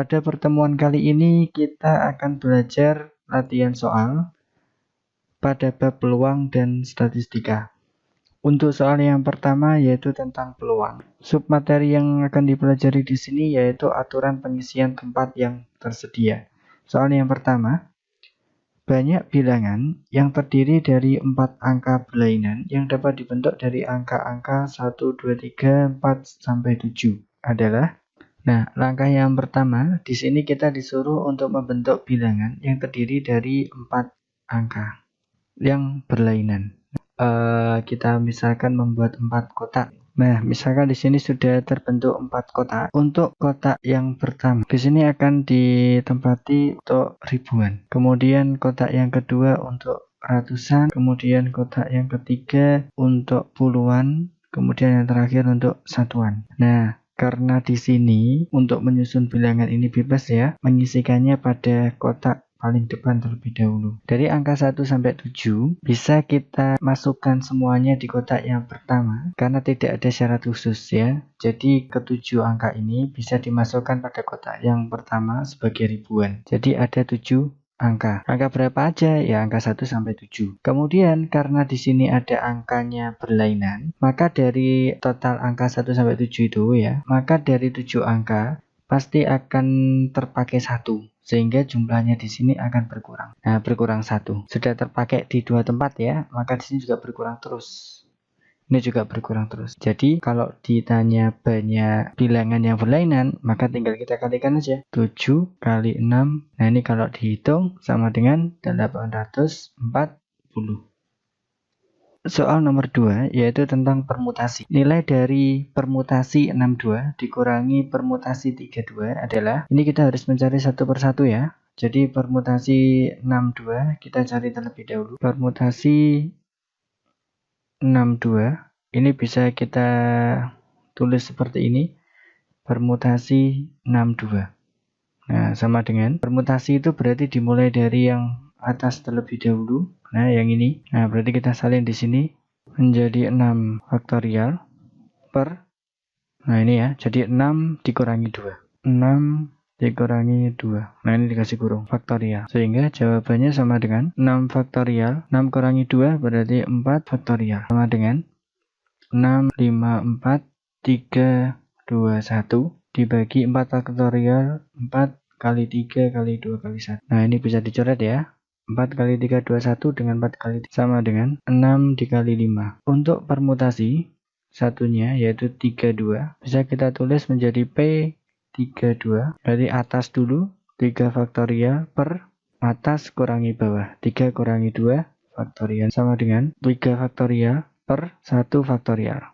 Pada pertemuan kali ini kita akan belajar latihan soal pada bab peluang dan statistika. Untuk soal yang pertama yaitu tentang peluang. Submateri yang akan dipelajari di sini yaitu aturan pengisian tempat yang tersedia. Soal yang pertama, banyak bilangan yang terdiri dari 4 angka berlainan yang dapat dibentuk dari angka-angka 1, 2, 3, 4, sampai 7 adalah. Nah, langkah yang pertama, di sini kita disuruh untuk membentuk bilangan yang terdiri dari 4 angka yang berlainan. Kita misalkan membuat 4 kotak. Nah, misalkan di sini sudah terbentuk 4 kotak. Untuk kotak yang pertama, di sini akan ditempati untuk ribuan. Kemudian kotak yang kedua untuk ratusan. Kemudian kotak yang ketiga untuk puluhan. Kemudian yang terakhir untuk satuan. Nah, karena di sini untuk menyusun bilangan ini bebas ya, mengisikannya pada kotak paling depan terlebih dahulu. Dari angka 1 sampai 7 bisa kita masukkan semuanya di kotak yang pertama karena tidak ada syarat khusus ya. Jadi ketujuh angka ini bisa dimasukkan pada kotak yang pertama sebagai ribuan. Jadi ada 7 angka. Angka berapa aja? Ya angka 1 sampai 7. Kemudian karena di sini ada angkanya berlainan, maka dari total angka 1 sampai 7 itu ya, maka dari 7 angka pasti akan terpakai 1 sehingga jumlahnya di sini akan berkurang. Nah, berkurang 1. Sudah terpakai di 2 tempat ya, maka di sini juga berkurang terus. Ini juga berkurang terus. Jadi kalau ditanya banyak bilangan yang berlainan, maka tinggal kita kalikan aja. 7 kali 6. Nah, ini kalau dihitung sama dengan 840. Soal nomor 2 yaitu tentang permutasi. Nilai dari permutasi 62 dikurangi permutasi 32 adalah, ini kita harus mencari satu persatu ya. Jadi permutasi 62 kita cari terlebih dahulu. Permutasi 62 ini bisa kita tulis seperti ini. Permutasi 62. Nah, sama dengan permutasi itu berarti dimulai dari yang atas terlebih dahulu. Nah, yang ini. Nah, berarti kita salin di sini menjadi 6 faktorial per. Nah, ini ya. Jadi 6 dikurangi 2. 6 dikurangi 2. Nah, ini dikasih kurung faktorial. Sehingga jawabannya sama dengan 6 faktorial. 6 kurangi 2 berarti 4 faktorial. Sama dengan 6, 5, 4, 3, 2, 1 dibagi 4 faktorial 4 kali 3 kali 2 kali 1. Nah, ini bisa dicoret ya. 4 kali 3, 21 dengan 4 kali 3 sama dengan 6 dikali 5. Untuk permutasi satunya yaitu 32 bisa kita tulis menjadi P32. Dari atas dulu 3 faktorial per atas kurangi bawah. 3 kurangi 2 faktorial sama dengan 3 faktorial per 1 faktorial.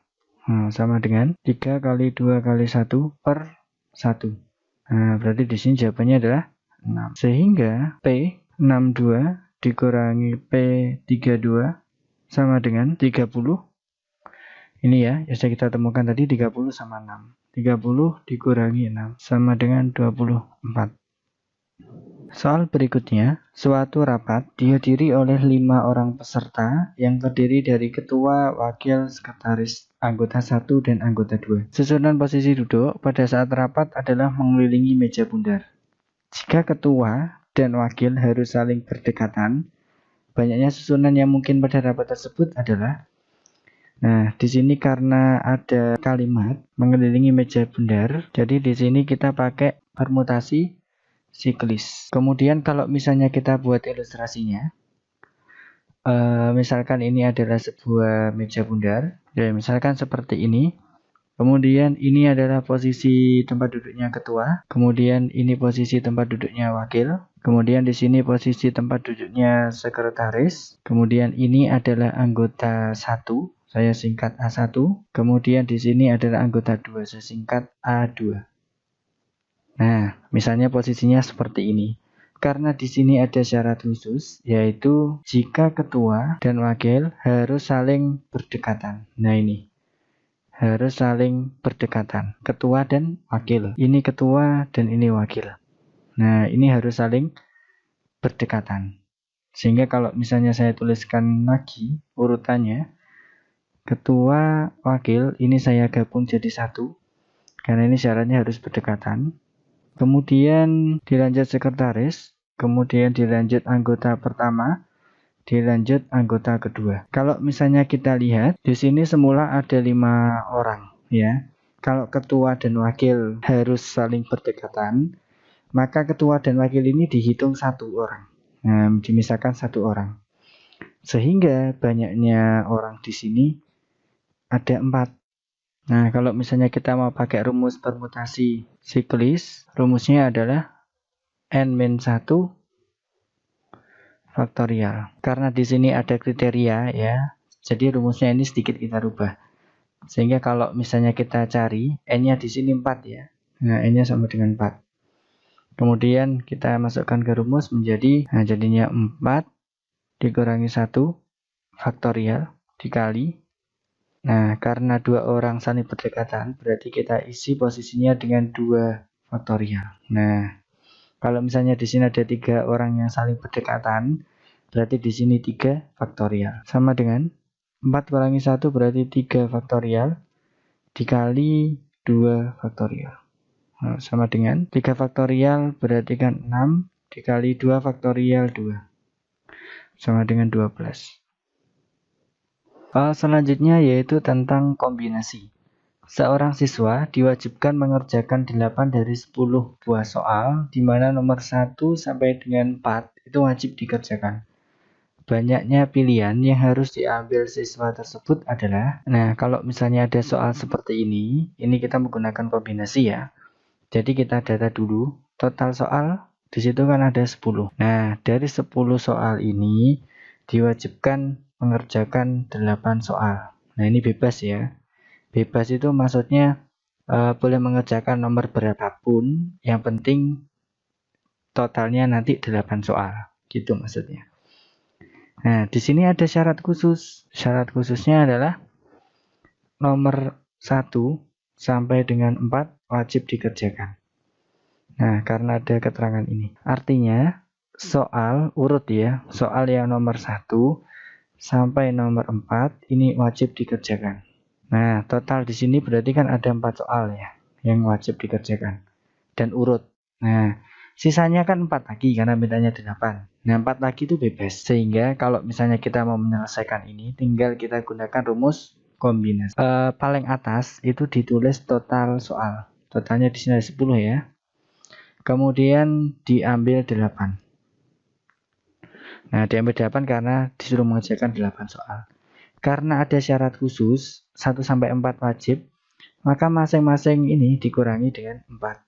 Nah, sama dengan 3 kali 2 kali 1 per 1. Nah, berarti di sini jawabannya adalah 6. Sehingga P62 dikurangi P32 sama dengan 30. Ini ya, bisa kita temukan tadi 30 sama 6. 30 dikurangi 6 sama dengan 24. Soal berikutnya, suatu rapat dihadiri oleh 5 orang peserta yang terdiri dari ketua, wakil, sekretaris, anggota 1, dan anggota 2. Susunan posisi duduk pada saat rapat adalah mengelilingi meja bundar. Jika ketua dan wakil harus saling berdekatan, banyaknya susunan yang mungkin pada rapat tersebut adalah. Nah, di sini karena ada kalimat mengelilingi meja bundar, jadi di sini kita pakai permutasi siklis. Kemudian kalau misalnya kita buat ilustrasinya, misalkan ini adalah sebuah meja bundar, ya misalkan seperti ini. Kemudian ini adalah posisi tempat duduknya ketua, kemudian ini posisi tempat duduknya wakil, kemudian di sini posisi tempat duduknya sekretaris, kemudian ini adalah anggota 1, saya singkat A1, kemudian di sini adalah anggota 2, saya singkat A2. Nah, misalnya posisinya seperti ini. Karena di sini ada syarat khusus, yaitu jika ketua dan wakil harus saling berdekatan. Nah, ini harus saling berdekatan. Ketua dan wakil. Ini ketua dan ini wakil. Nah, ini harus saling berdekatan. Sehingga kalau misalnya saya tuliskan lagi urutannya, ketua, wakil, ini saya gabung jadi 1. Karena ini syaratnya harus berdekatan. kemudian dilanjut sekretaris, kemudian dilanjut anggota pertama, dilanjut anggota kedua. Kalau misalnya kita lihat di sini semula ada 5 orang ya. Kalau ketua dan wakil harus saling berdekatan, maka ketua dan wakil ini dihitung 1 orang. Nah, dimisahkan 1 orang. Sehingga banyaknya orang di sini ada 4. Nah, kalau misalnya kita mau pakai rumus permutasi siklis, rumusnya adalah n-1 faktorial. Karena di sini ada kriteria ya, jadi rumusnya ini sedikit kita rubah. Sehingga kalau misalnya kita cari, n-nya di sini 4 ya. Nah, n-nya sama dengan 4. Kemudian kita masukkan ke rumus menjadi, nah jadinya 4 dikurangi 1 faktorial dikali. Nah, karena 2 orang saling berdekatan, berarti kita isi posisinya dengan 2 faktorial. Nah, kalau misalnya di sini ada 3 orang yang saling berdekatan, berarti di sini 3 faktorial. Sama dengan 4 kurangi 1 berarti 3 faktorial dikali 2 faktorial. Nah, sama dengan 3 faktorial berarti kan 6 dikali 2 faktorial 2. Sama dengan 12. Selanjutnya yaitu tentang kombinasi. Seorang siswa diwajibkan mengerjakan 8 dari 10 buah soal, di mana nomor 1 sampai dengan 4 itu wajib dikerjakan. Banyaknya pilihan yang harus diambil siswa tersebut adalah, nah kalau misalnya ada soal seperti ini kita menggunakan kombinasi ya. Jadi kita data dulu, total soal di situ kan ada 10. Nah, dari 10 soal ini diwajibkan mengerjakan 8 soal. Nah, ini bebas ya. Bebas itu maksudnya boleh mengerjakan nomor berapapun, yang penting totalnya nanti 8 soal. Gitu maksudnya. Nah, di sini ada syarat khusus. Syarat khususnya adalah nomor 1 sampai dengan 4 wajib dikerjakan. Nah, karena ada keterangan ini. Artinya, soal urut ya. Soal yang nomor 1 sampai nomor 4 ini wajib dikerjakan. Nah, total di sini berarti kan ada 4 soal ya yang wajib dikerjakan dan urut. Nah, sisanya kan 4 lagi karena mintanya 8. Nah, 4 lagi itu bebas. Sehingga kalau misalnya kita mau menyelesaikan ini, tinggal kita gunakan rumus kombinasi. Paling atas itu ditulis total soal. Totalnya di sini ada 10 ya. Kemudian diambil 8. Nah, diambil 8 karena disuruh mengerjakan 8 soal. Karena ada syarat khusus 1 sampai 4 wajib, maka masing-masing ini dikurangi dengan 4.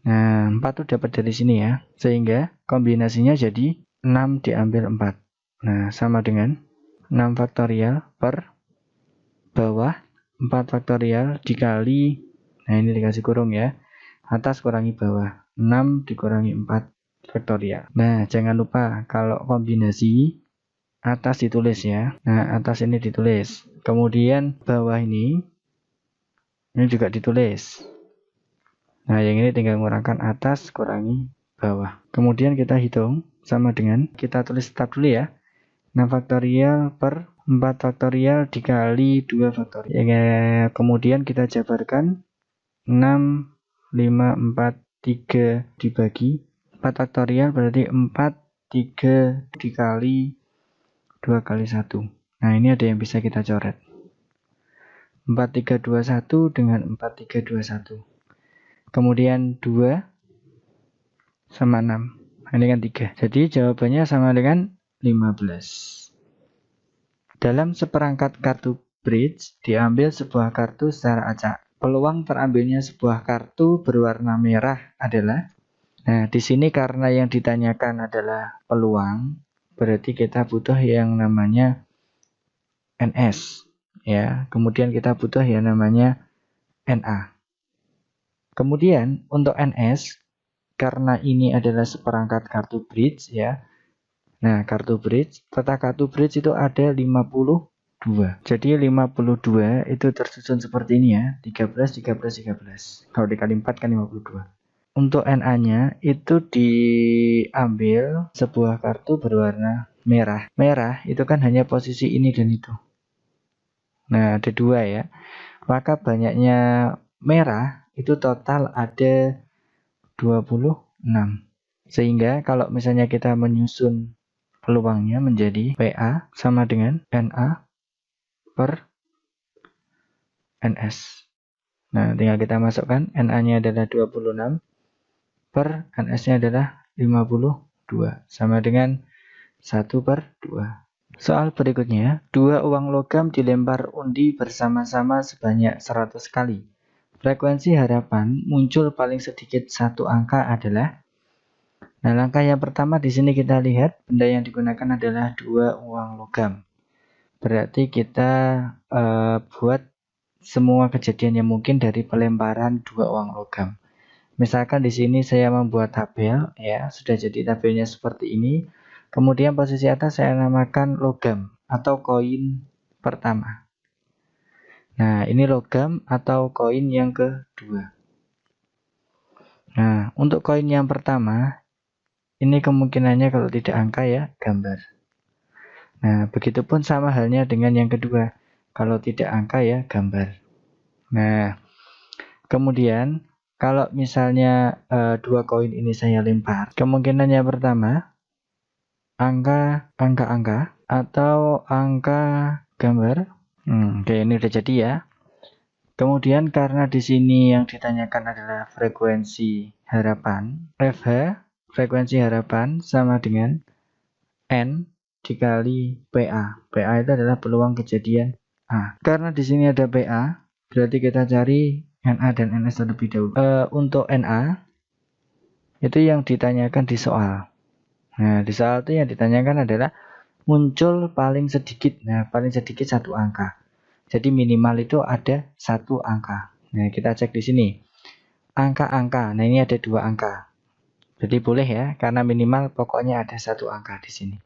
Nah, 4 itu dapat dari sini ya. Sehingga kombinasinya jadi 6 diambil 4. Nah, sama dengan 6 faktorial per bawah 4 faktorial dikali, nah ini dikasih kurung ya, atas kurangi bawah, 6 dikurangi 4 faktorial. Nah, jangan lupa kalau kombinasi atas ditulis ya. Nah, atas ini ditulis. Kemudian bawah ini juga ditulis. Nah, yang ini tinggal mengurangkan atas kurangi bawah. Kemudian kita hitung sama dengan, kita tulis tetap dulu ya. 6 faktorial per 4 faktorial dikali 2 faktorial. Ya, kemudian kita jabarkan 6, 5, 4, 3 dibagi 4 faktorial berarti 4, 3 dikali 2 kali 1. Nah, ini ada yang bisa kita coret. 4, 3, 2, 1 dengan 4, 3, 2, 1. Kemudian 2 sama 6. Ini kan 3. Jadi jawabannya sama dengan 15. Dalam seperangkat kartu bridge, diambil sebuah kartu secara acak. Peluang terambilnya sebuah kartu berwarna merah adalah, nah di sini karena yang ditanyakan adalah peluang, berarti kita butuh yang namanya NS ya. Kemudian kita butuh yang namanya NA. Kemudian untuk NS, karena ini adalah seperangkat kartu bridge ya. Nah, kartu bridge, peta kartu bridge itu ada 52. Jadi 52 itu tersusun seperti ini ya, 13, 13, 13. Kalau dikali 4 kan 52. Untuk NA-nya itu diambil sebuah kartu berwarna merah. Merah itu kan hanya posisi ini dan itu. Nah, ada 2 ya. Maka banyaknya merah itu total ada 26. Sehingga kalau misalnya kita menyusun peluangnya menjadi PA sama dengan NA per NS. Nah, tinggal kita masukkan, NA-nya adalah 26 per NS-nya adalah 52, sama dengan 1 per 2. Soal berikutnya, 2 uang logam dilempar undi bersama-sama sebanyak 100 kali. Frekuensi harapan muncul paling sedikit satu angka adalah. Nah, langkah yang pertama di sini kita lihat benda yang digunakan adalah 2 uang logam. Berarti kita buat semua kejadian yang mungkin dari pelemparan 2 uang logam. Misalkan di sini saya membuat tabel, ya, sudah jadi tabelnya seperti ini. Kemudian posisi atas saya namakan logam atau koin pertama. Nah, ini logam atau koin yang kedua. Nah, untuk koin yang pertama, ini kemungkinannya kalau tidak angka ya, gambar. Nah, begitupun sama halnya dengan yang kedua. Kalau tidak angka ya, gambar. Nah, kemudian kalau misalnya 2 koin ini saya lempar, kemungkinan yang pertama, angka atau angka gambar. Oke, ini udah jadi ya. Kemudian karena di sini yang ditanyakan adalah frekuensi harapan, FH, frekuensi harapan sama dengan N dikali PA. PA itu adalah peluang kejadian A. Karena di sini ada PA, berarti kita cari NA dan NS terlebih dahulu. Untuk NA, itu yang ditanyakan di soal. Nah, di soal itu yang ditanyakan adalah muncul paling sedikit. Nah, paling sedikit satu angka. Jadi minimal itu ada satu angka. Nah, kita cek di sini. Angka-angka. Nah, ini ada 2 angka. Jadi boleh ya, karena minimal pokoknya ada satu angka di sini.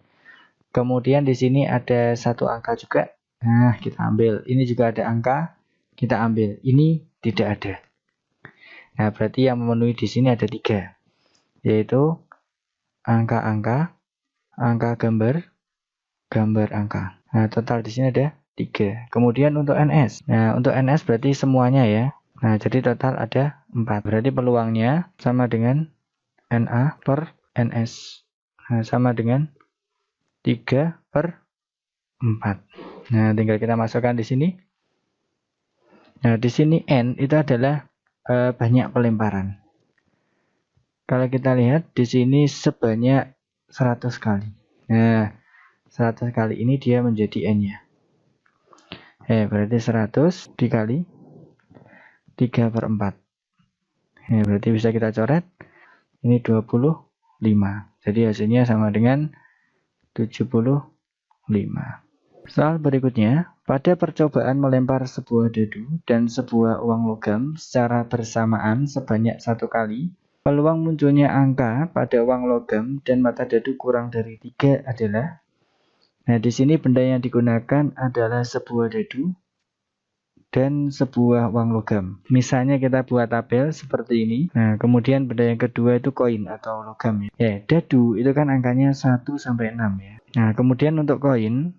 Kemudian di sini ada satu angka juga. Nah, kita ambil. Ini juga ada angka. Kita ambil. Ini tidak ada. Nah, berarti yang memenuhi di sini ada 3. Yaitu angka-angka, angka gambar, gambar angka. Nah, total di sini ada 3. Kemudian untuk NS. Nah, untuk NS berarti semuanya ya. Nah, jadi total ada 4. Berarti peluangnya sama dengan NA per NS. Nah, sama dengan 3 per 4. Nah, tinggal kita masukkan di sini. Nah, di sini N itu adalah banyak pelemparan. Kalau kita lihat di sini sebanyak 100 kali. Nah, 100 kali ini dia menjadi N-nya. Berarti 100 dikali 3 per 4. Berarti bisa kita coret. Ini 25. Jadi hasilnya sama dengan 75. Soal berikutnya, pada percobaan melempar sebuah dadu dan sebuah uang logam secara bersamaan sebanyak 1 kali, peluang munculnya angka pada uang logam dan mata dadu kurang dari 3 adalah. Nah, di sini benda yang digunakan adalah sebuah dadu dan sebuah uang logam. Misalnya kita buat tabel seperti ini. Nah, kemudian benda yang kedua itu koin atau logam ya. Dadu itu kan angkanya 1 sampai 6 ya. Nah, kemudian untuk koin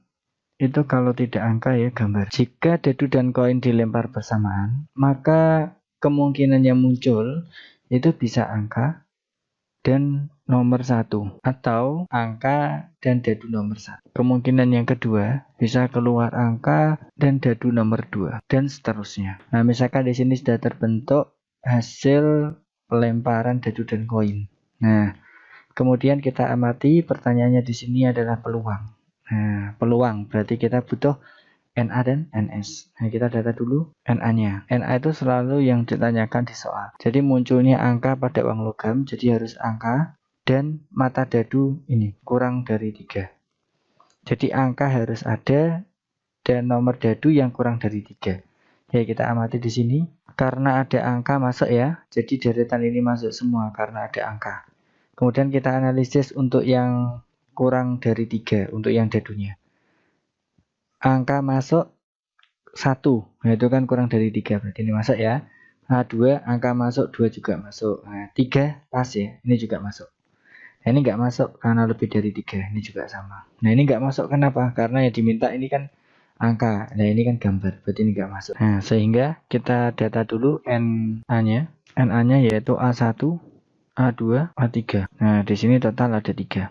itu kalau tidak angka ya gambar. Jika dadu dan koin dilempar bersamaan, maka kemungkinan yang muncul itu bisa angka dan nomor 1 atau angka dan dadu nomor 1. Kemungkinan yang kedua bisa keluar angka dan dadu nomor 2 dan seterusnya. Nah, misalkan di sini sudah terbentuk hasil pelemparan dadu dan koin. Nah, kemudian kita amati pertanyaannya di sini adalah peluang. Nah, peluang berarti kita butuh NA dan NS. Nah, kita data dulu NA-nya. NA itu selalu yang ditanyakan di soal. Jadi munculnya angka pada uang logam, jadi harus angka dan mata dadu ini kurang dari 3. Jadi angka harus ada dan nomor dadu yang kurang dari 3. Ya, kita amati di sini. Karena ada angka masuk ya, jadi deretan ini masuk semua karena ada angka. Kemudian kita analisis untuk yang kurang dari 3 untuk yang dadunya. Angka masuk 1, nah itu kan kurang dari 3, berarti ini masuk ya. Nah, 2, angka masuk 2 juga masuk. Nah, 3 pas ya, ini juga masuk. Nah, ini nggak masuk karena lebih dari 3, ini juga sama. Nah, ini nggak masuk kenapa? Karena yang diminta ini kan angka. Nah, ini kan gambar, berarti ini nggak masuk. Nah, sehingga kita data dulu NA-nya. NA-nya yaitu A1, A2, A3. Nah, di sini total ada 3.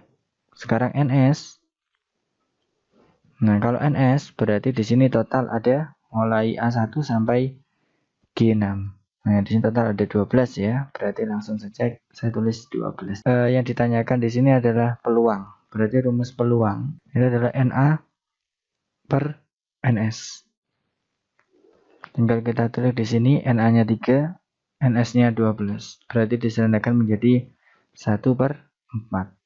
Sekarang NS. Nah, kalau NS berarti di sini total ada mulai A1 sampai G6. Nah, di sini total ada 12 ya. Berarti langsung saja saya tulis 12. Yang ditanyakan di sini adalah peluang. Berarti rumus peluang itu adalah NA per NS. Tinggal kita tulis di sini NA-nya 3, NS-nya 12. Berarti diserahkan menjadi 1/4.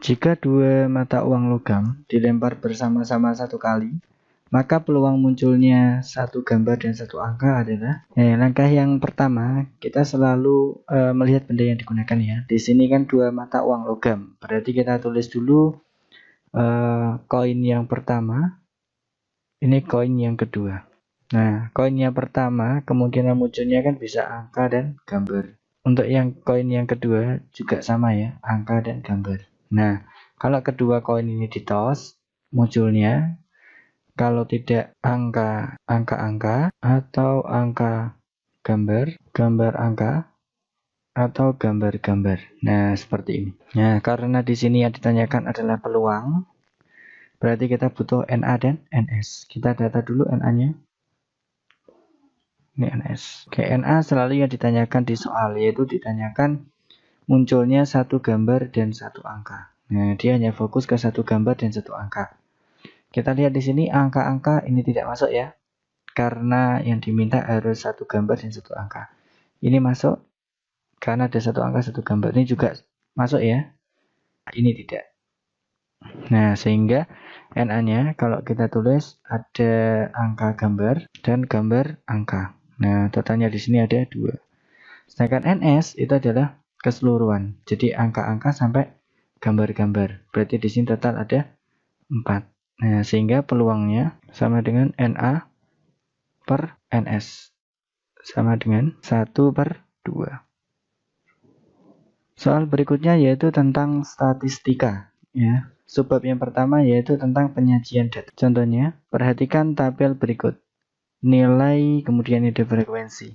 Jika dua mata uang logam dilempar bersama-sama satu kali, maka peluang munculnya satu gambar dan satu angka adalah langkah yang pertama, kita selalu melihat benda yang digunakan ya. Di sini kan dua mata uang logam, berarti kita tulis dulu koin yang pertama, ini koin yang kedua. Nah, koin yang pertama kemungkinan munculnya kan bisa angka dan gambar. Untuk yang koin yang kedua juga sama ya, angka dan gambar. Nah, kalau kedua koin ini ditos, munculnya kalau tidak angka-angka atau angka gambar, gambar angka atau gambar-gambar. Nah, seperti ini. Nah, karena di sini yang ditanyakan adalah peluang, berarti kita butuh NA dan NS. Kita data dulu NA-nya. Ini NS. Oke, NA selalu yang ditanyakan di soal, yaitu ditanyakan munculnya satu gambar dan satu angka. Nah, dia hanya fokus ke satu gambar dan satu angka. Kita lihat di sini angka-angka ini tidak masuk ya, karena yang diminta harus satu gambar dan satu angka. Ini masuk karena ada satu angka satu gambar. Ini juga masuk ya, ini tidak. Nah, sehingga NA-nya kalau kita tulis ada angka gambar dan gambar angka. Nah, totalnya di sini ada 2. Sedangkan NS itu adalah keseluruhan. Jadi angka-angka sampai gambar-gambar. Berarti di sini total ada 4. Nah, sehingga peluangnya sama dengan NA per NS. Sama dengan 1/2. Soal berikutnya yaitu tentang statistika. Ya. Subbab yang pertama yaitu tentang penyajian data. Contohnya, perhatikan tabel berikut. Nilai, kemudian ada frekuensi.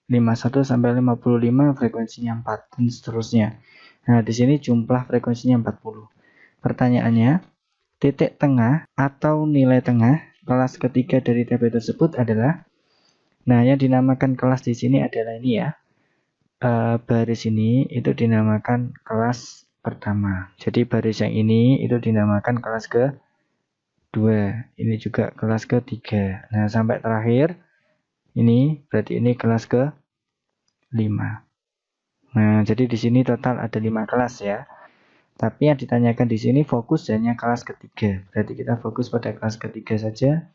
51 sampai 55 frekuensinya 4 dan seterusnya. Nah, di sini jumlah frekuensinya 40. Pertanyaannya, titik tengah atau nilai tengah kelas ketiga dari tabel tersebut adalah, nah yang dinamakan kelas di sini adalah ini ya, baris ini itu dinamakan kelas pertama. Jadi baris yang ini itu dinamakan kelas kedua, ini juga kelas ketiga. Nah, sampai terakhir ini berarti ini kelas ke-5. Nah, jadi di sini total ada 5 kelas ya. Tapi yang ditanyakan di sini fokus hanya kelas ketiga. Berarti kita fokus pada kelas ketiga saja,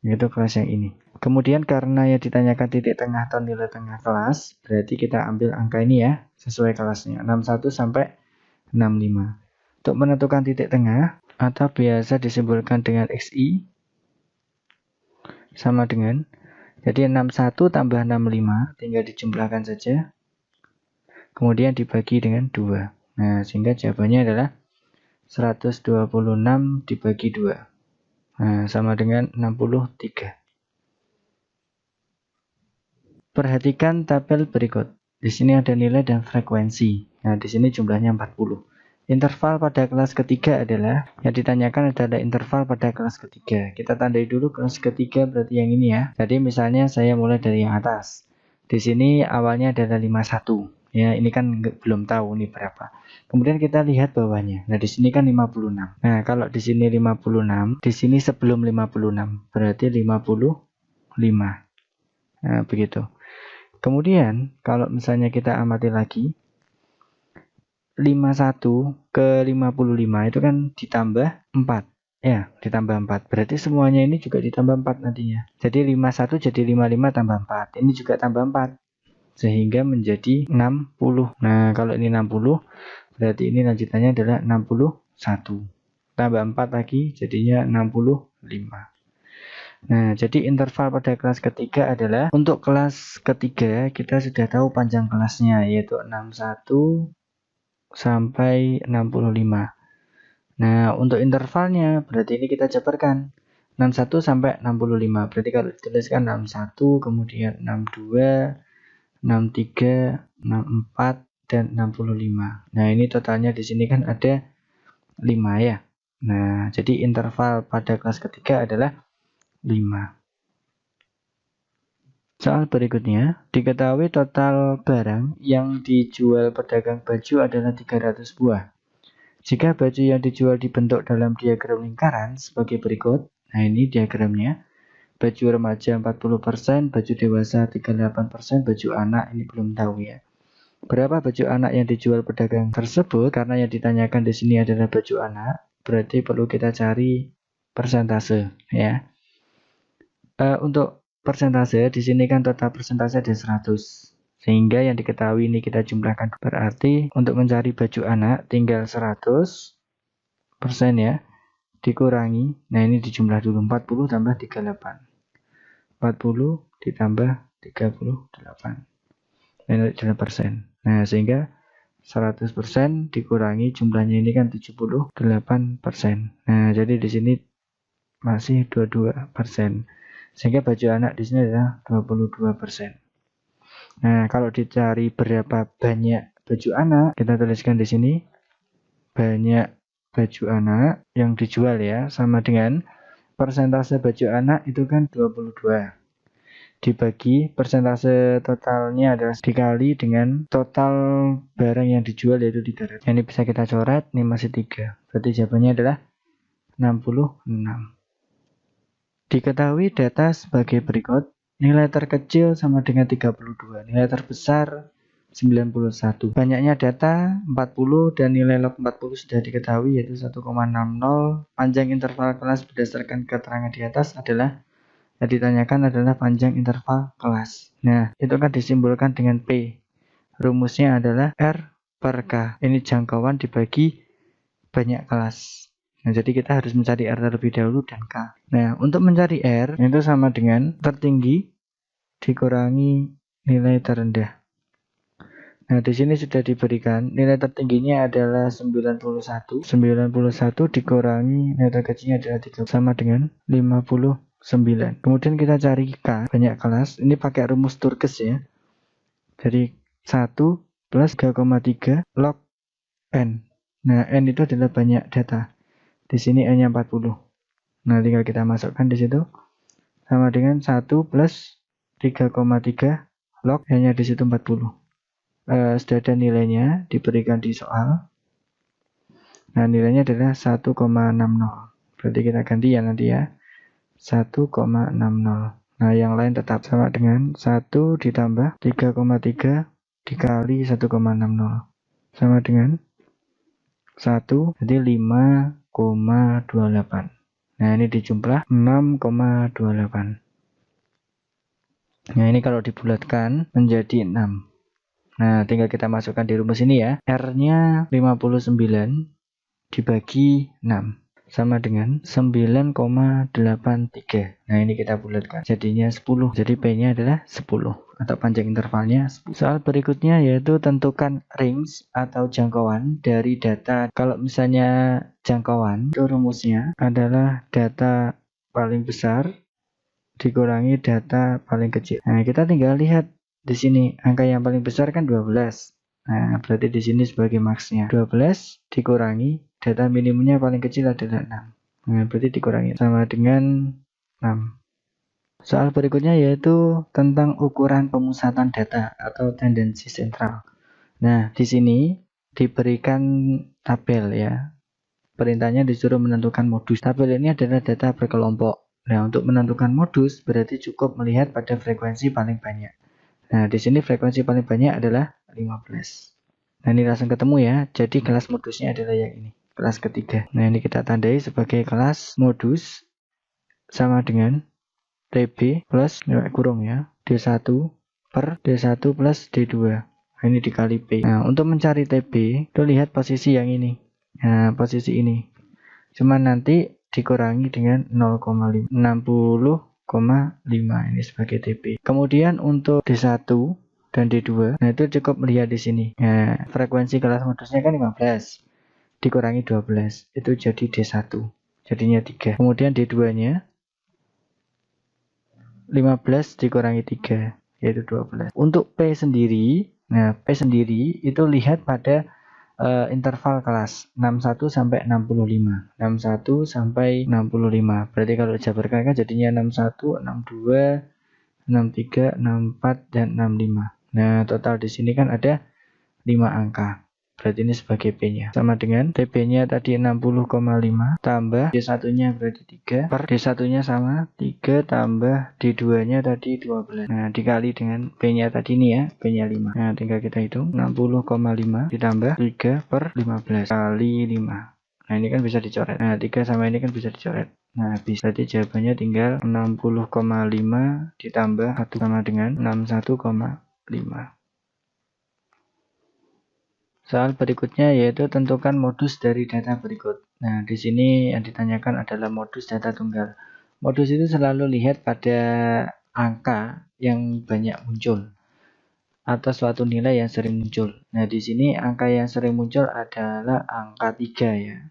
yaitu kelas yang ini. Kemudian karena yang ditanyakan titik tengah atau nilai tengah kelas, berarti kita ambil angka ini ya, sesuai kelasnya, 61 sampai 65. Untuk menentukan titik tengah, atau biasa disimbolkan dengan XI, sama dengan, jadi 61 tambah 65, tinggal dijumlahkan saja, kemudian dibagi dengan 2. Nah, sehingga jawabannya adalah 126 dibagi 2. Nah, sama dengan 63. Perhatikan tabel berikut. Di sini ada nilai dan frekuensi. Nah, di sini jumlahnya 40. Interval pada kelas ketiga adalah, yang ditanyakan adalah interval pada kelas ketiga. Kita tandai dulu kelas ketiga berarti yang ini ya. Jadi misalnya saya mulai dari yang atas. Di sini awalnya adalah 51. Ya, ini kan belum tahu nih berapa. Kemudian kita lihat bawahnya. Nah, di sini kan 56. Nah, kalau di sini 56, di sini sebelum 56, berarti 55. Nah, begitu. Kemudian, kalau misalnya kita amati lagi, 51 ke 55 itu kan ditambah 4. Ya, ditambah 4. Berarti semuanya ini juga ditambah 4 nantinya. Jadi 51 jadi 55 tambah 4. Ini juga tambah 4. Sehingga menjadi 60. Nah, kalau ini 60, berarti ini lanjutannya adalah 61. Tambah 4 lagi, jadinya 65. Nah, jadi interval pada kelas ketiga adalah, untuk kelas ketiga kita sudah tahu panjang kelasnya, yaitu 61 sampai 65. Nah, untuk intervalnya, berarti ini kita jabarkan. 61 sampai 65. Berarti kalau dituliskan 61, kemudian 62, 63, 64, dan 65. Nah, ini totalnya di sini kan ada 5 ya. Nah, jadi interval pada kelas ketiga adalah 5. Soal berikutnya, diketahui total barang yang dijual pedagang baju adalah 300 buah. Jika baju yang dijual dibentuk dalam diagram lingkaran sebagai berikut. Nah, ini diagramnya. Baju remaja 40%, baju dewasa 38%, baju anak ini belum tahu ya. Berapa baju anak yang dijual pedagang tersebut? Karena yang ditanyakan di sini adalah baju anak, berarti perlu kita cari persentase ya. Untuk persentase di sini kan total persentase ada 100. Sehingga yang diketahui ini kita jumlahkan, berarti untuk mencari baju anak tinggal 100% ya dikurangi. Nah, ini dijumlah dulu 40 tambah 38. 40 ditambah 38. Ini adalah persen. Nah, sehingga 100% dikurangi jumlahnya ini kan 78%. Nah, jadi di sini masih 22%. Sehingga baju anak di sini adalah 22%. Nah, kalau dicari berapa banyak baju anak, kita tuliskan di sini banyak baju anak yang dijual ya, sama dengan persentase baju anak itu kan 22. Dibagi persentase totalnya adalah dikali dengan total barang yang dijual yaitu 300. Ini bisa kita coret, ini masih 3. Berarti jawabannya adalah 66. Diketahui data sebagai berikut. Nilai terkecil sama dengan 32. Nilai terbesar 91. Banyaknya data 40 dan nilai log 40 sudah diketahui yaitu 1,60. Panjang interval kelas berdasarkan keterangan di atas adalah yang ditanyakan adalah panjang interval kelas. Nah, itu kan disimbolkan dengan P. Rumusnya adalah R per K. Ini jangkauan dibagi banyak kelas. Nah, jadi kita harus mencari R terlebih dahulu dan K. Nah, untuk mencari R itu sama dengan tertinggi dikurangi nilai terendah. Nah, di sini sudah diberikan nilai tertingginya adalah 91. 91 dikurangi nilai terkecilnya adalah 3 sama dengan 59. Kemudian kita cari K, banyak kelas. Ini pakai rumus Turkes ya. Jadi 1 plus 3,3 log N. Nah, N itu adalah banyak data. Di sini N-nya 40. Nah, tinggal kita masukkan di situ. Sama dengan 1 plus 3,3 log N-nya di situ 40. Sudah ada nilainya diberikan di soal. Nah, nilainya adalah 1,60. Berarti kita ganti ya nanti ya. 1,60. Nah, yang lain tetap sama dengan 1 ditambah 3,3 dikali 1,60. Sama dengan 1, jadi 5,28. Nah, ini dijumlah 6,28. Nah, ini kalau dibulatkan menjadi 6. Nah, tinggal kita masukkan di rumus ini ya. R-nya 59 dibagi 6. Sama dengan 9,83. Nah, ini kita bulatkan. Jadinya 10. Jadi P-nya adalah 10. Atau panjang intervalnya 10. Soal berikutnya yaitu tentukan range atau jangkauan dari data. Kalau misalnya jangkauan, itu rumusnya adalah data paling besar dikurangi data paling kecil. Nah, kita tinggal lihat di sini. Angka yang paling besar kan 12. Nah, berarti di sini sebagai maksnya 12 dikurangi data minimumnya paling kecil adalah 6. Nah, berarti dikurangi sama dengan 6. Soal berikutnya yaitu tentang ukuran pemusatan data atau tendensi sentral. Nah, di sini diberikan tabel ya. Perintahnya disuruh menentukan modus. Tabel ini adalah data berkelompok. Nah, untuk menentukan modus berarti cukup melihat pada frekuensi paling banyak. Nah, di sini frekuensi paling banyak adalah 15. Nah, ini langsung ketemu ya. Jadi kelas modusnya adalah yang ini, kelas ketiga. Nah, ini kita tandai sebagai kelas modus sama dengan TB plus kurung ya, D1 per D1 plus D2. Nah, ini dikali P. Nah, untuk mencari TB, itu lihat posisi yang ini. Nah, posisi ini. Cuma nanti dikurangi dengan 0,5. 60,5 ini sebagai TB. Kemudian untuk D1 dan D2, nah itu cukup melihat di sini. Nah, frekuensi kelas modusnya kan 15. Dikurangi 12, itu jadi D1. Jadinya 3. Kemudian D2-nya 15 dikurangi 3, yaitu 12. Untuk P sendiri, nah P sendiri itu lihat pada interval kelas 61 sampai 65. 61 sampai 65. Berarti kalau jabarkan kan jadinya 61, 62, 63, 64, dan 65. Nah, total di sini kan ada 5 angka. Berarti ini sebagai P-nya. Sama dengan TB-nya tadi 60,5 tambah D1-nya berarti 3 per D1-nya sama 3 tambah D2-nya tadi 12. Nah, dikali dengan P-nya tadi ini ya, P-nya 5. Nah, tinggal kita hitung 60,5 ditambah 3 per 15 kali 5. Nah, ini kan bisa dicoret. Nah, 3 sama ini kan bisa dicoret. Nah, bisa. Berarti jawabannya tinggal 60,5 ditambah 1 sama dengan 61,5. Soal berikutnya yaitu tentukan modus dari data berikut. Nah, di sini yang ditanyakan adalah modus data tunggal. Modus itu selalu lihat pada angka yang banyak muncul atau suatu nilai yang sering muncul. Nah, di sini angka yang sering muncul adalah angka 3 ya.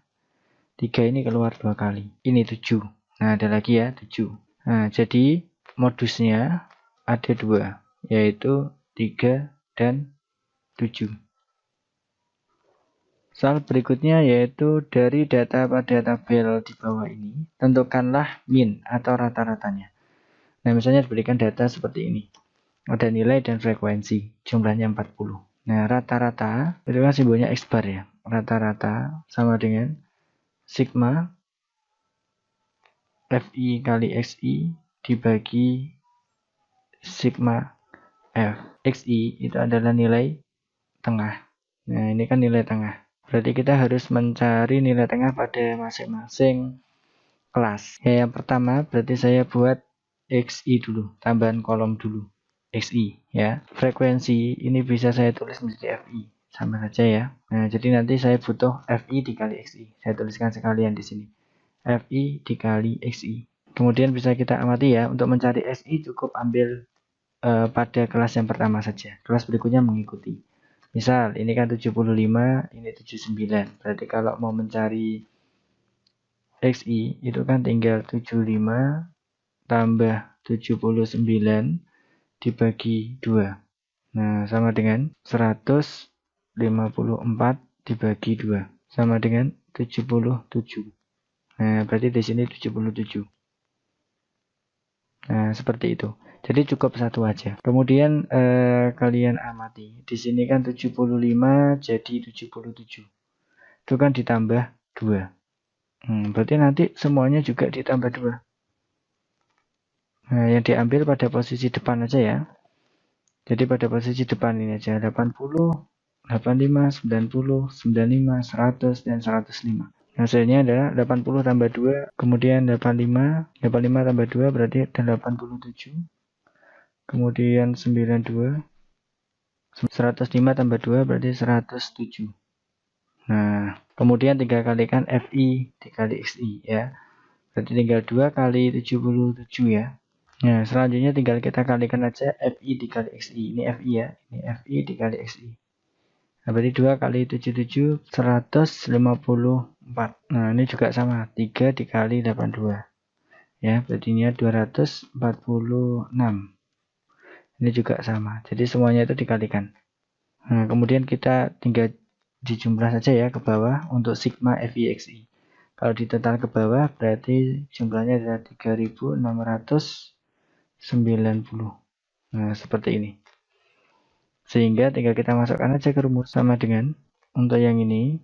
3 ini keluar 2 kali. Ini 7. Nah, ada lagi ya, 7. Nah, jadi modusnya ada 2, yaitu 3 dan 7. Soal berikutnya yaitu dari data pada tabel di bawah ini, tentukanlah min atau rata-ratanya. Nah, misalnya diberikan data seperti ini. Ada nilai dan frekuensi, jumlahnya 40. Nah, rata-rata, itu kan simbolnya X bar ya. Rata-rata sama dengan sigma Fi kali Xi dibagi sigma F. Xi itu adalah nilai tengah. Nah, ini kan nilai tengah. Berarti kita harus mencari nilai tengah pada masing-masing kelas. Ya, yang pertama berarti saya buat Xi dulu, tambahan kolom dulu. Xi ya. Frekuensi ini bisa saya tulis menjadi Fi. Sama saja ya. Nah, jadi nanti saya butuh Fi dikali Xi. Saya tuliskan sekalian di sini. Fi dikali Xi. Kemudian bisa kita amati ya, untuk mencari Xi cukup ambil pada kelas yang pertama saja. Kelas berikutnya mengikuti. Misal ini kan 75, ini 79. Berarti kalau mau mencari Xi itu kan tinggal 75 tambah 79 dibagi 2. Nah, sama dengan 154 dibagi 2. Sama dengan 77. Nah, berarti di sini 77. Nah, seperti itu. Jadi cukup satu aja. Kemudian kalian amati. Di sini kan 75 jadi 77. Itu kan ditambah 2. Berarti nanti semuanya juga ditambah 2. Nah, yang diambil pada posisi depan aja ya. Jadi pada posisi depan ini aja. 80, 85, 90, 95, 100, dan 105. Hasilnya adalah 80 tambah 2, kemudian 85. 85 tambah 2 berarti 87. Kemudian 92, 105 tambah 2 berarti 107. Nah, kemudian tinggal kalikan Fi dikali Xi ya. Berarti tinggal 2 kali 77 ya. Nah, selanjutnya tinggal kita kalikan aja Fi dikali Xi. Ini Fi ya. Ini Fi dikali Xi. Nah, berarti 2 kali 77, 154. Nah, ini juga sama. 3 dikali 82. Ya, berarti ini 246. Ini juga sama. Jadi semuanya itu dikalikan. Nah, kemudian kita tinggal dijumlah saja ya ke bawah untuk sigma Fixi. Kalau ditotal ke bawah berarti jumlahnya adalah 3690. Nah, seperti ini. Sehingga tinggal kita masukkan aja ke rumus sama dengan untuk yang ini.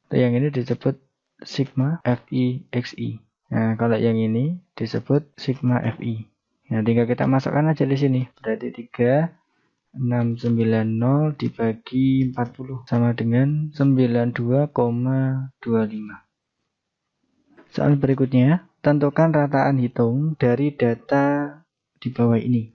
Untuk yang ini disebut sigma Fixi. Nah, kalau yang ini disebut sigma Fi. Nah, tinggal kita masukkan aja di sini. Berarti 3690 dibagi 40 sama dengan 92,25. Soal berikutnya, tentukan rataan hitung dari data di bawah ini.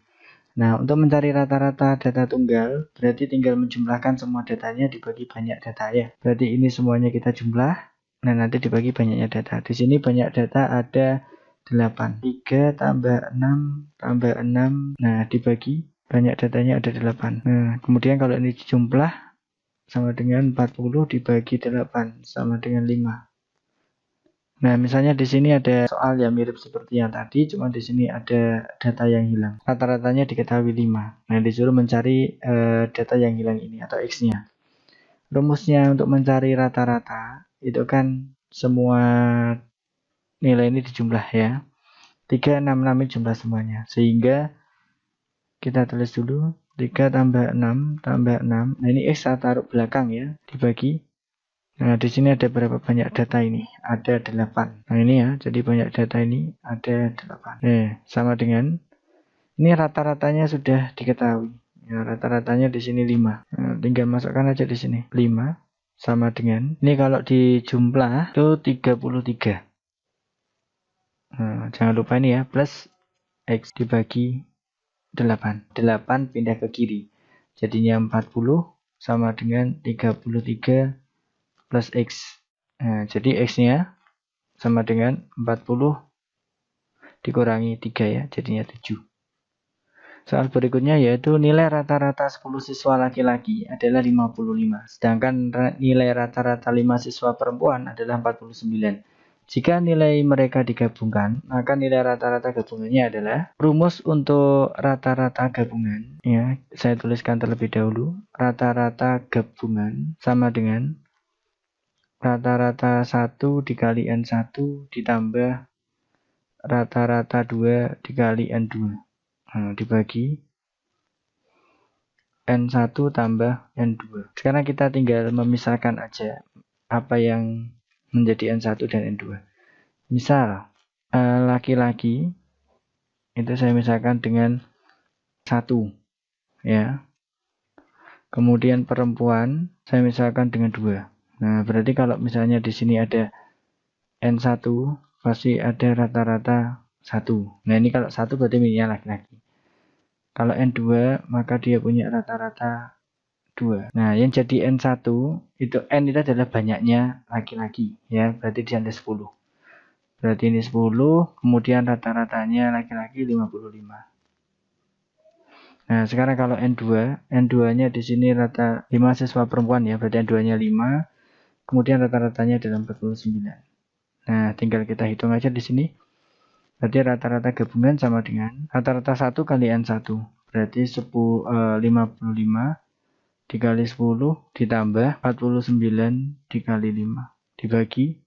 Nah, untuk mencari rata-rata data tunggal, berarti tinggal menjumlahkan semua datanya dibagi banyak data ya. Berarti ini semuanya kita jumlah. Nah, nanti dibagi banyaknya data. Di sini banyak data ada 8. 3 tambah 6 tambah 6. Nah, dibagi banyak datanya ada 8. Nah, kemudian kalau ini dijumlah sama dengan 40 dibagi 8 sama dengan 5. Nah, misalnya di sini ada soal yang mirip seperti yang tadi, cuma di sini ada data yang hilang. Rata-ratanya diketahui 5. Nah, disuruh mencari data yang hilang ini atau X-nya. Rumusnya untuk mencari rata-rata itu kan semua nilai ini dijumlah ya. 366 ini jumlah semuanya. Sehingga kita tulis dulu 3 tambah 6 tambah 6. Nah, ini X saya taruh belakang ya, dibagi. Nah, di sini ada berapa banyak data ini? Ada 8. Nah, ini ya, jadi banyak data ini ada 8. Sama dengan ini rata-ratanya sudah diketahui. Ya, rata-ratanya di sini 5. Nah, tinggal masukkan aja di sini. 5 sama dengan ini kalau dijumlah itu 33. Nah, jangan lupa ini ya, plus X dibagi 8. 8 pindah ke kiri. Jadinya 40 sama dengan 33 plus X. Nah, jadi X-nya sama dengan 40 dikurangi 3 ya, jadinya 7. Soal berikutnya yaitu nilai rata-rata 10 siswa laki-laki adalah 55, sedangkan nilai rata-rata 5 siswa perempuan adalah 49. Jika nilai mereka digabungkan, maka nilai rata-rata gabungannya adalah rumus untuk rata-rata gabungan. Ya, saya tuliskan terlebih dahulu. Rata-rata gabungan sama dengan rata-rata 1 dikali N1 ditambah rata-rata 2 dikali N2. Nah, dibagi N1 tambah N2. Sekarang kita tinggal memisahkan aja apa yang menjadi N1 dan N2. Misal, laki-laki itu saya misalkan dengan 1. Ya. Kemudian perempuan saya misalkan dengan 2. Nah, berarti kalau misalnya di sini ada N1 pasti ada rata-rata 1. Nah, ini kalau 1 berarti mininya laki-laki. Kalau N2 maka dia punya rata-rata 2. Nah, yang jadi N1 itu N itu adalah banyaknya laki-laki ya, berarti di ada 10. Berarti ini 10, kemudian rata-ratanya laki-laki 55. Nah, sekarang kalau N2-nya di sini rata 5 siswa perempuan ya, berarti N2-nya 5, kemudian rata-ratanya adalah 49. Nah, tinggal kita hitung aja di sini. Berarti rata-rata gabungan sama dengan rata-rata 1 kali N1. Berarti 55 dikali 10 ditambah 49 dikali 5. Dibagi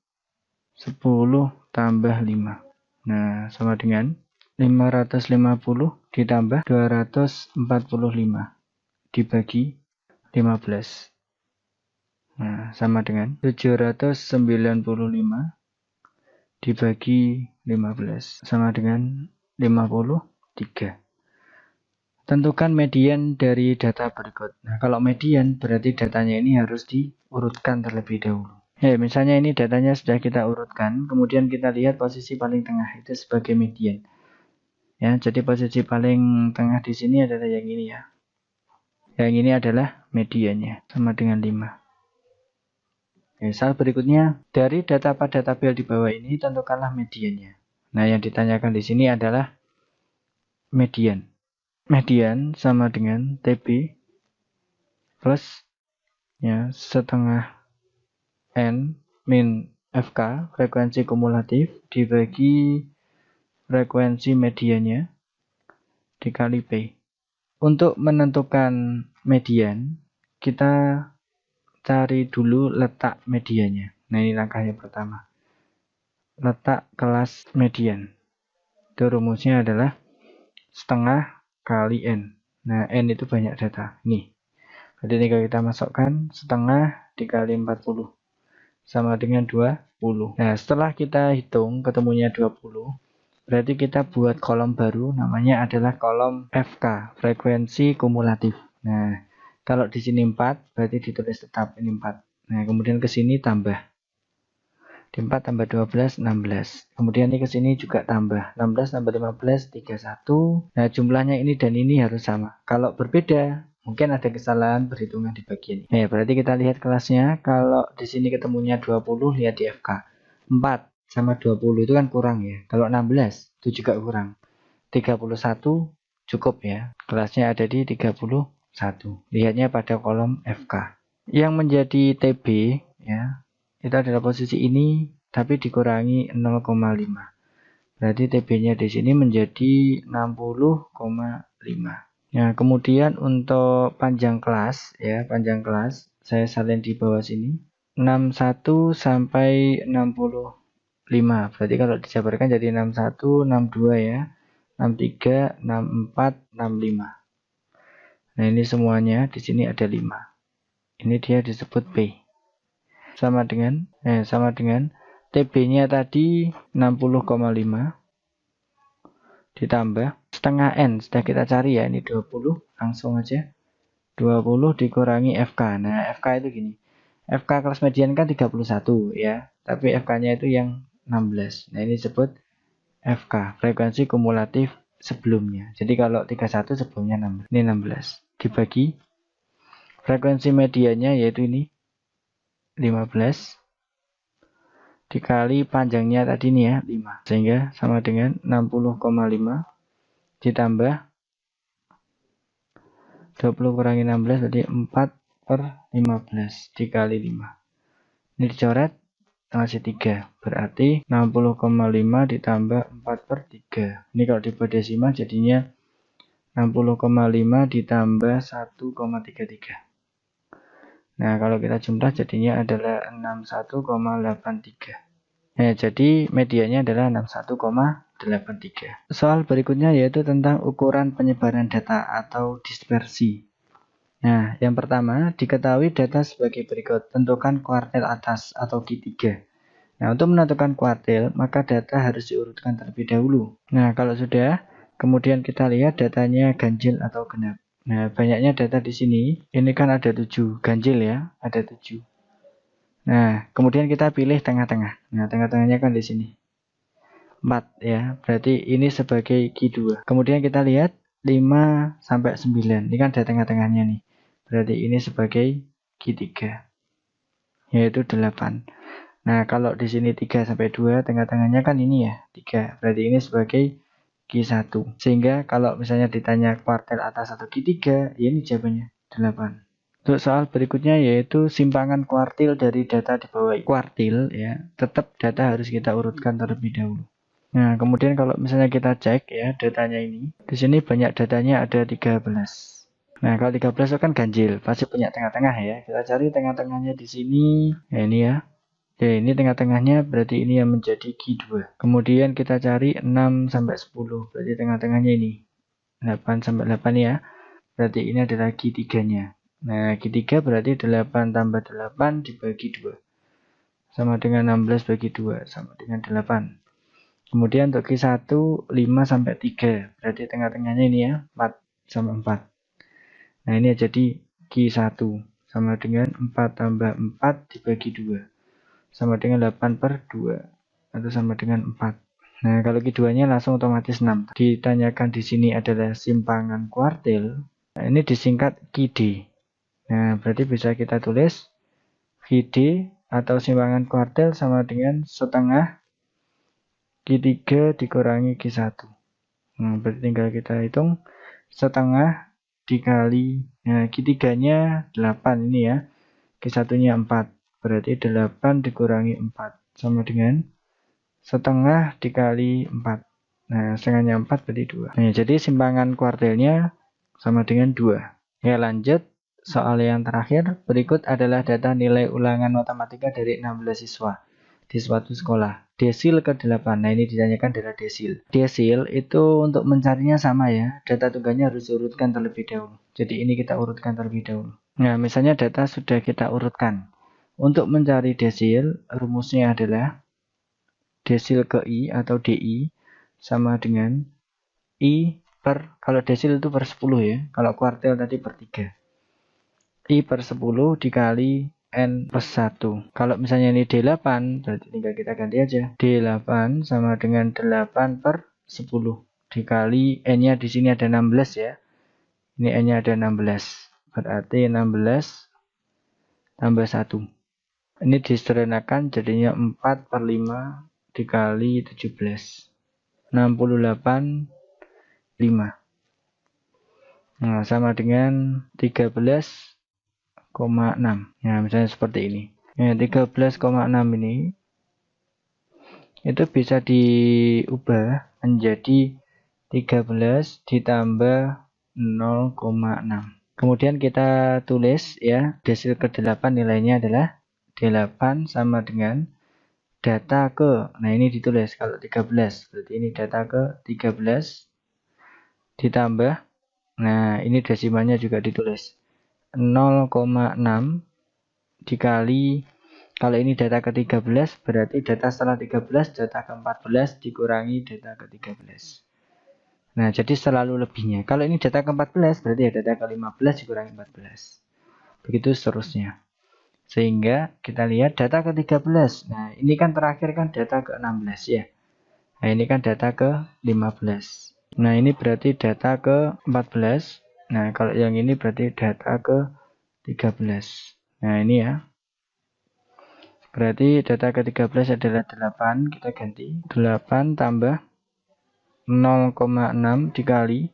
10 tambah 5. Nah, sama dengan 550 ditambah 245 dibagi 15. Nah, sama dengan 795 dibagi 15 sama dengan 53. Tentukan median dari data berikut. Nah, kalau median berarti datanya ini harus diurutkan terlebih dahulu. Misalnya ini datanya sudah kita urutkan, kemudian kita lihat posisi paling tengah itu sebagai median. Ya, jadi posisi paling tengah di sini adalah yang ini ya. Yang ini adalah mediannya sama dengan 5. Soal berikutnya, dari data pada tabel di bawah ini tentukanlah mediannya. Nah, yang ditanyakan di sini adalah median. Median sama dengan TB plus ya setengah N min FK, frekuensi kumulatif, dibagi frekuensi mediannya dikali P. Untuk menentukan median, kita cari dulu letak mediannya. Nah, ini langkah yang pertama. Letak kelas median. Itu rumusnya adalah setengah kali N. Nah, N itu banyak data. Nih. Jadi tinggal kita masukkan setengah dikali 40. Sama dengan 20. Nah, setelah kita hitung ketemunya 20, berarti kita buat kolom baru, namanya adalah kolom FK, frekuensi kumulatif. Nah, kalau di sini 4, berarti ditulis tetap ini 4. Nah, kemudian ke sini tambah. Di 4 tambah 12, 16. Kemudian ini ke sini juga tambah. 16 tambah 15, 31. Nah, jumlahnya ini dan ini harus sama. Kalau berbeda, mungkin ada kesalahan perhitungan di bagian ini. Berarti kita lihat kelasnya. Kalau di sini ketemunya 20, lihat di FK. 4 sama 20 itu kan kurang ya. Kalau 16, itu juga kurang. 31 cukup ya. Kelasnya ada di 31. Lihatnya pada kolom FK. Yang menjadi TB ya, itu adalah posisi ini tapi dikurangi 0,5. Berarti TB-nya di sini menjadi 60,5. Nah, kemudian untuk panjang kelas ya, panjang kelas saya salin di bawah sini 61 sampai 65. Berarti kalau dijabarkan jadi 61, 62 ya. 63, 64, 65. Nah, ini semuanya di sini ada 5. Ini dia disebut P. Sama dengan TB-nya tadi 60,5 ditambah setengah N. Sudah kita cari ya, ini 20. Langsung aja. 20 dikurangi FK. Nah, FK itu gini. FK kelas median kan 31 ya. Tapi FK-nya itu yang 16. Nah, ini disebut FK. Frekuensi kumulatif sebelumnya. Jadi kalau 31 sebelumnya 16. Ini 16. Dibagi. Frekuensi mediannya yaitu ini. 15. Dikali panjangnya tadi nih ya 5, sehingga sama dengan 60,5 ditambah 20 kurangi 16 berarti 4/15 dikali 5. Ini dicoret masih 3, berarti 60,5 ditambah 4/3. Ini kalau dibuat desimal jadinya 60,5 ditambah 1,33. Nah, kalau kita jumlah jadinya adalah 61,83. Nah, jadi medianya adalah 61,83. Soal berikutnya yaitu tentang ukuran penyebaran data atau dispersi. Nah, yang pertama, diketahui data sebagai berikut. Tentukan kuartil atas atau Q3. Nah, untuk menentukan kuartil, maka data harus diurutkan terlebih dahulu. Nah, kalau sudah, kemudian kita lihat datanya ganjil atau genap. Nah, banyaknya data di sini, ini kan ada 7, ganjil ya, ada 7. Nah, kemudian kita pilih tengah-tengah. Nah, tengah-tengahnya kan di sini. 4 ya, berarti ini sebagai Q2. Kemudian kita lihat 5 sampai 9. Ini kan ada tengah-tengahnya nih. Berarti ini sebagai Q3. Yaitu 8. Nah, kalau di sini 3 sampai 2, tengah-tengahnya kan ini ya, 3. Berarti ini sebagai Q1. Sehingga kalau misalnya ditanya kuartil atas atau Q3, ya ini jawabannya 8. Untuk soal berikutnya yaitu simpangan kuartil dari data di bawah kuartil ya, tetap data harus kita urutkan terlebih dahulu. Nah, kemudian kalau misalnya kita cek ya datanya ini, di sini banyak datanya ada 13. Nah, kalau 13 itu kan ganjil, pasti punya tengah-tengah ya. Kita cari tengah-tengahnya di sini. Ya, ini ya. Oke, ini tengah-tengahnya berarti ini yang menjadi Q2. Kemudian kita cari 6 sampai 10, berarti tengah-tengahnya ini. 8 sampai 8 ya. Berarti ini adalah Q3-nya. Nah, Q3 berarti 8 tambah 8 dibagi 2. Sama dengan 16 bagi 2, sama dengan 8. Kemudian untuk Q1, 5 sampai 3. Berarti tengah-tengahnya ini ya, 4 sama 4. Nah, ini jadi Q1. Sama dengan 4 tambah 4 dibagi 2. Sama dengan 8/2. Atau sama dengan 4. Nah, kalau Q2-nya langsung otomatis 6. Ditanyakan di sini adalah simpangan kuartil. Nah, ini disingkat QD. Nah, berarti bisa kita tulis QD atau simpangan kuartil sama dengan setengah Q3 dikurangi Q1. Nah, berarti tinggal kita hitung setengah dikali, nah Q3-nya 8 ini ya. Q1-nya 4. Berarti 8 dikurangi 4 sama dengan setengah dikali 4. Nah, setengahnya 4 berarti 2. Nah, jadi simpangan kuartilnya sama dengan 2. Ya, lanjut. Soal yang terakhir, berikut adalah data nilai ulangan matematika dari 16 siswa di suatu sekolah. Desil ke-8. Nah, ini ditanyakan adalah desil. Desil itu untuk mencarinya sama ya. Data tunggalnya harus diurutkan terlebih dahulu. Jadi ini kita urutkan terlebih dahulu. Nah, misalnya data sudah kita urutkan. Untuk mencari desil, rumusnya adalah desil ke I atau DI sama dengan I per, kalau desil itu per 10 ya. Kalau kuartil tadi per 3. I per 10 dikali N plus 1. Kalau misalnya ini D8, berarti tinggal kita ganti aja. D8 sama dengan 8 per 10. Dikali N-nya di sini ada 16 ya. Ini N-nya ada 16. Berarti 16 tambah 1. Ini disederhanakan jadinya 4/5 dikali 17. 68,5. Nah, sama dengan 13,6. Nah, misalnya seperti ini. Nah, 13,6 ini itu bisa diubah menjadi 13 ditambah 0,6. Kemudian kita tulis ya, desil ke-8 nilainya adalah 8 sama dengan data ke, nah ini ditulis kalau 13, berarti ini data ke 13 ditambah, nah ini desimalnya juga ditulis 0,6 dikali, kalau ini data ke-13 berarti data setelah 13, data ke-14 dikurangi data ke-13. Nah, jadi selalu lebihnya. Kalau ini data ke-14, berarti ya data ke-15 dikurangi 14. Begitu seterusnya. Sehingga kita lihat data ke-13. Nah, ini kan terakhir kan data ke-16 ya. Nah, ini kan data ke-15. Nah, ini berarti data ke-14. Nah, kalau yang ini berarti data ke-13. Nah, ini ya. Berarti data ke-13 adalah 8. Kita ganti. 8 tambah 0,6 dikali,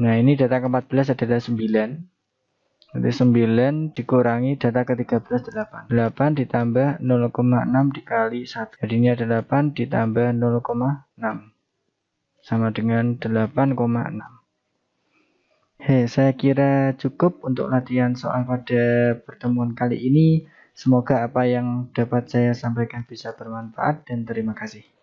nah ini data ke-14 adalah 9, nanti 9 dikurangi data ke-13 8, 8 ditambah 0,6 dikali 1, jadi ini ada 8 ditambah 0,6 sama dengan 8,6. Saya kira cukup untuk latihan soal pada pertemuan kali ini. Semoga apa yang dapat saya sampaikan bisa bermanfaat dan terima kasih.